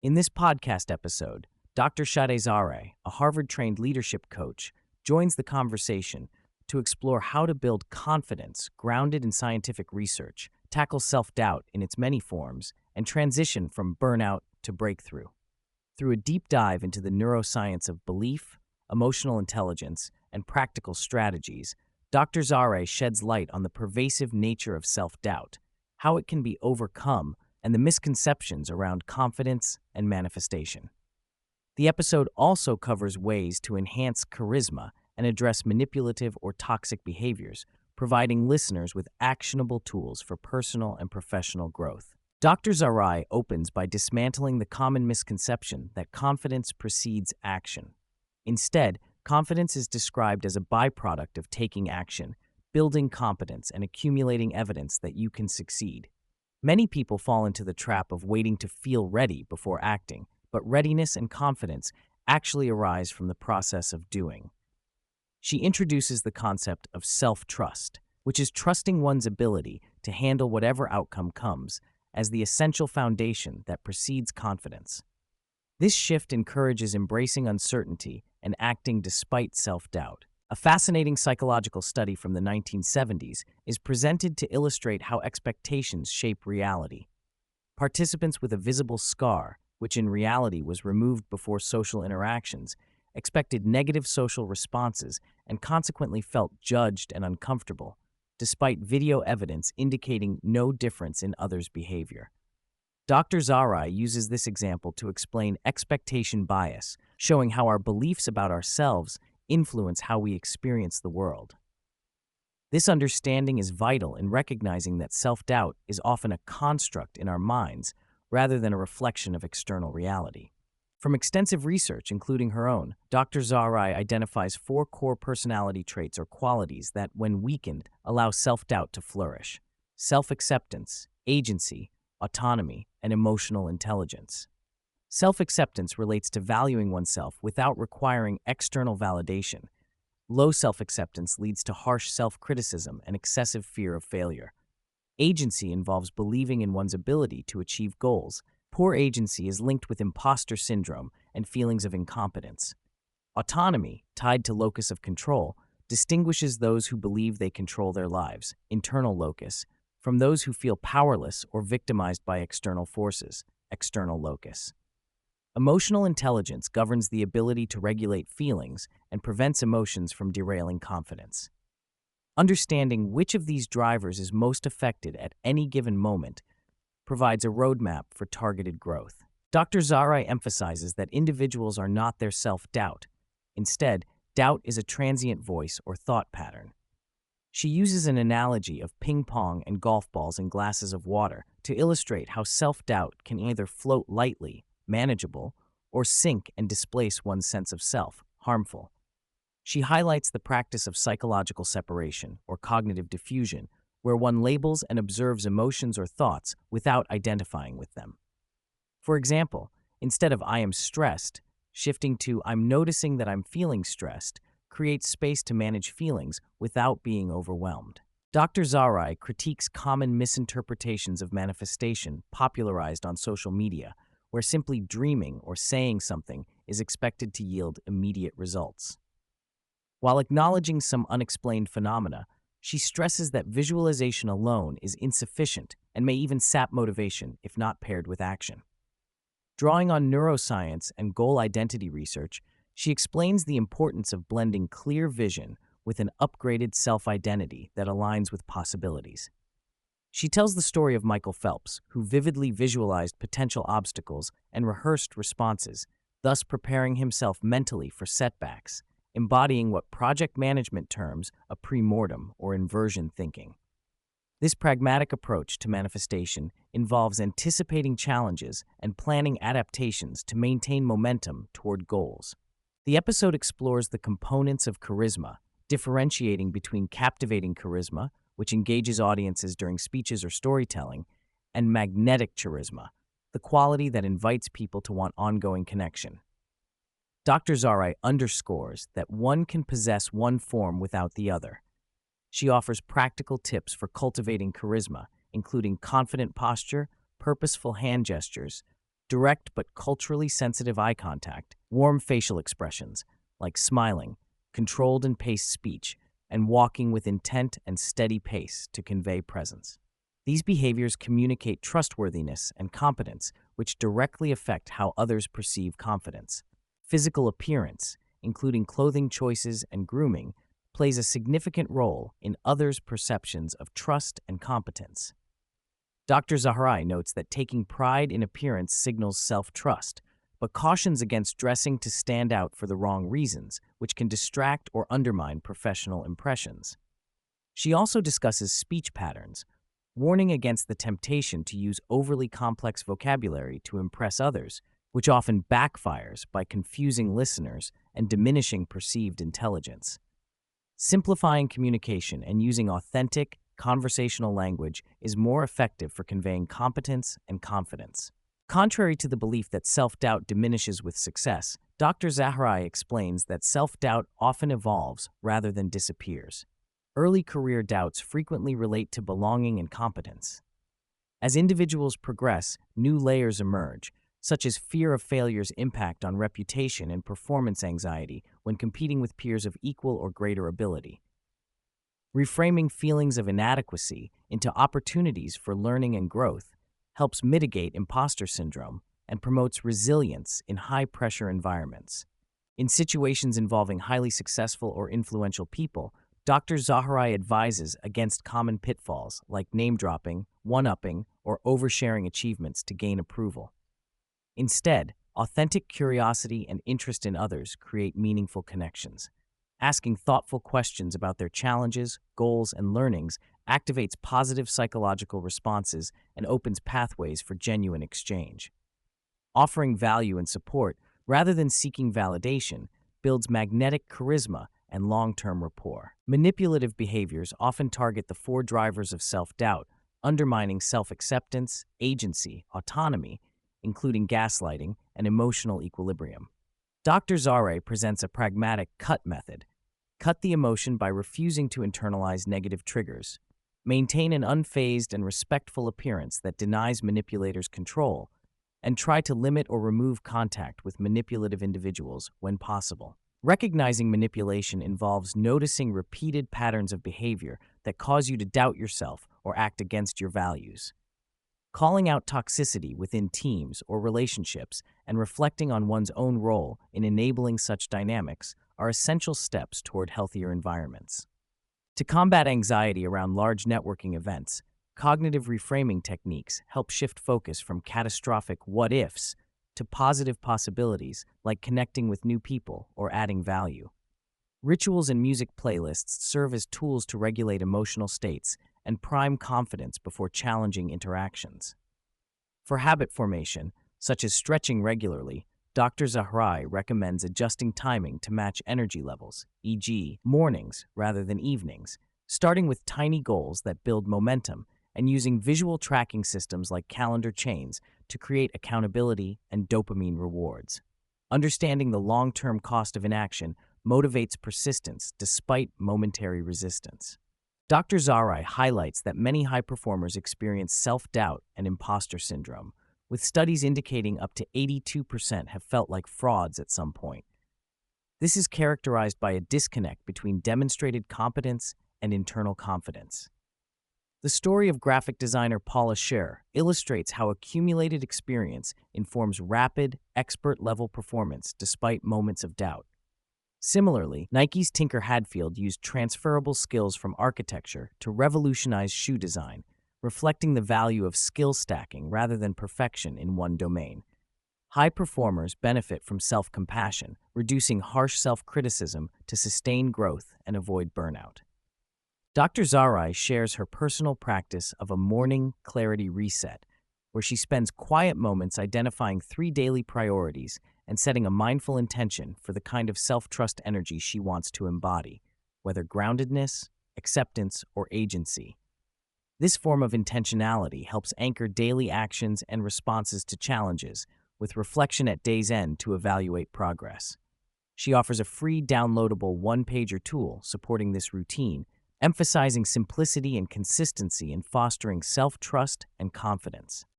In this podcast episode, Dr. Shadé Zahrai, a Harvard-trained leadership coach, joins the conversation to explore how to build confidence grounded in scientific research, tackle self-doubt in its many forms, and transition from burnout to breakthrough. Through a deep dive into the neuroscience of belief, emotional intelligence, and practical strategies, Dr. Zahrai sheds light on the pervasive nature of self-doubt, how it can be overcome, and the misconceptions around confidence and manifestation. The episode also covers ways to enhance charisma and address manipulative or toxic behaviors, providing listeners with actionable tools for personal and professional growth. Dr. Zahrai opens by dismantling the common misconception that confidence precedes action. Instead, confidence is described as a byproduct of taking action, building competence, and accumulating evidence that you can succeed. Many people fall into the trap of waiting to feel ready before acting, but readiness and confidence actually arise from the process of doing. She introduces the concept of self-trust, which is trusting one's ability to handle whatever outcome comes, as the essential foundation that precedes confidence. This shift encourages embracing uncertainty and acting despite self-doubt. A fascinating psychological study from the 1970s is presented to illustrate how expectations shape reality. Participants with a visible scar, which in reality was removed before social interactions, expected negative social responses and consequently felt judged and uncomfortable, despite video evidence indicating no difference in others' behavior. Dr. Zahrai uses this example to explain expectation bias, showing how our beliefs about ourselves influence how we experience the world. This understanding is vital in recognizing that self-doubt is often a construct in our minds rather than a reflection of external reality. From extensive research, including her own, Dr. Zahrai identifies 4 core personality traits or qualities that, when weakened, allow self-doubt to flourish: self-acceptance, agency, autonomy, and emotional intelligence. Self-acceptance relates to valuing oneself without requiring external validation. Low self-acceptance leads to harsh self-criticism and excessive fear of failure. Agency involves believing in one's ability to achieve goals. Poor agency is linked with impostor syndrome and feelings of incompetence. Autonomy, tied to locus of control, distinguishes those who believe they control their lives, internal locus, from those who feel powerless or victimized by external forces, external locus. Emotional intelligence governs the ability to regulate feelings and prevents emotions from derailing confidence. Understanding which of these drivers is most affected at any given moment provides a roadmap for targeted growth. Dr. Zahrai emphasizes that individuals are not their self-doubt. Instead, doubt is a transient voice or thought pattern. She uses an analogy of ping pong and golf balls in glasses of water to illustrate how self-doubt can either float lightly, manageable, or sink and displace one's sense of self, harmful. She highlights the practice of psychological separation, or cognitive diffusion, where one labels and observes emotions or thoughts without identifying with them. For example, instead of "I am stressed," shifting to "I'm noticing that I'm feeling stressed" creates space to manage feelings without being overwhelmed. Dr. Zahrai critiques common misinterpretations of manifestation popularized on social media, where simply dreaming or saying something is expected to yield immediate results. While acknowledging some unexplained phenomena, she stresses that visualization alone is insufficient and may even sap motivation if not paired with action. Drawing on neuroscience and goal identity research, she explains the importance of blending clear vision with an upgraded self-identity that aligns with possibilities. She tells the story of Michael Phelps, who vividly visualized potential obstacles and rehearsed responses, thus preparing himself mentally for setbacks, embodying what project management terms a pre-mortem or inversion thinking. This pragmatic approach to manifestation involves anticipating challenges and planning adaptations to maintain momentum toward goals. The episode explores the components of charisma, differentiating between captivating charisma, which engages audiences during speeches or storytelling, and magnetic charisma, the quality that invites people to want ongoing connection. Dr. Zahrai underscores that one can possess one form without the other. She offers practical tips for cultivating charisma, including confident posture, purposeful hand gestures, direct but culturally sensitive eye contact, warm facial expressions like smiling, controlled and paced speech, and walking with intent and steady pace to convey presence. These behaviors communicate trustworthiness and competence, which directly affect how others perceive confidence. Physical appearance, including clothing choices and grooming, plays a significant role in others' perceptions of trust and competence. Dr. Zahrai notes that taking pride in appearance signals self-trust, but cautions against dressing to stand out for the wrong reasons, which can distract or undermine professional impressions. She also discusses speech patterns, warning against the temptation to use overly complex vocabulary to impress others, which often backfires by confusing listeners and diminishing perceived intelligence. Simplifying communication and using authentic, conversational language is more effective for conveying competence and confidence. Contrary to the belief that self-doubt diminishes with success, Dr. Zahrai explains that self-doubt often evolves rather than disappears. Early career doubts frequently relate to belonging and competence. As individuals progress, new layers emerge, such as fear of failure's impact on reputation and performance anxiety when competing with peers of equal or greater ability. Reframing feelings of inadequacy into opportunities for learning and growth helps mitigate imposter syndrome and promotes resilience in high-pressure environments. In situations involving highly successful or influential people, Dr. Zahrai advises against common pitfalls like name-dropping, one-upping, or oversharing achievements to gain approval. Instead, authentic curiosity and interest in others create meaningful connections. Asking thoughtful questions about their challenges, goals, and learnings activates positive psychological responses and opens pathways for genuine exchange. Offering value and support, rather than seeking validation, builds magnetic charisma and long-term rapport. Manipulative behaviors often target the four drivers of self-doubt, undermining self-acceptance, agency, autonomy, including gaslighting and emotional equilibrium. Dr. Zahrai presents a pragmatic cut method. Cut the emotion by refusing to internalize negative triggers. Maintain an unfazed and respectful appearance that denies manipulators control, and try to limit or remove contact with manipulative individuals when possible. Recognizing manipulation involves noticing repeated patterns of behavior that cause you to doubt yourself or act against your values. Calling out toxicity within teams or relationships and reflecting on one's own role in enabling such dynamics are essential steps toward healthier environments. To combat anxiety around large networking events, cognitive reframing techniques help shift focus from catastrophic what-ifs to positive possibilities like connecting with new people or adding value. Rituals and music playlists serve as tools to regulate emotional states and prime confidence before challenging interactions. For habit formation, such as stretching regularly, Dr. Zahrai recommends adjusting timing to match energy levels, e.g., mornings rather than evenings, starting with tiny goals that build momentum and using visual tracking systems like calendar chains to create accountability and dopamine rewards. Understanding the long-term cost of inaction motivates persistence despite momentary resistance. Dr. Zahrai highlights that many high performers experience self-doubt and imposter syndrome, with studies indicating up to 82% have felt like frauds at some point. This is characterized by a disconnect between demonstrated competence and internal confidence. The story of graphic designer Paula Scher illustrates how accumulated experience informs rapid, expert-level performance despite moments of doubt. Similarly, Nike's Tinker Hatfield used transferable skills from architecture to revolutionize shoe design, reflecting the value of skill stacking rather than perfection in one domain. High performers benefit from self-compassion, reducing harsh self-criticism to sustain growth and avoid burnout. Dr. Zahrai shares her personal practice of a morning clarity reset, where she spends quiet moments identifying 3 daily priorities and setting a mindful intention for the kind of self-trust energy she wants to embody, whether groundedness, acceptance, or agency. This form of intentionality helps anchor daily actions and responses to challenges, with reflection at day's end to evaluate progress. She offers a free downloadable one-pager tool supporting this routine, emphasizing simplicity and consistency in fostering self-trust and confidence.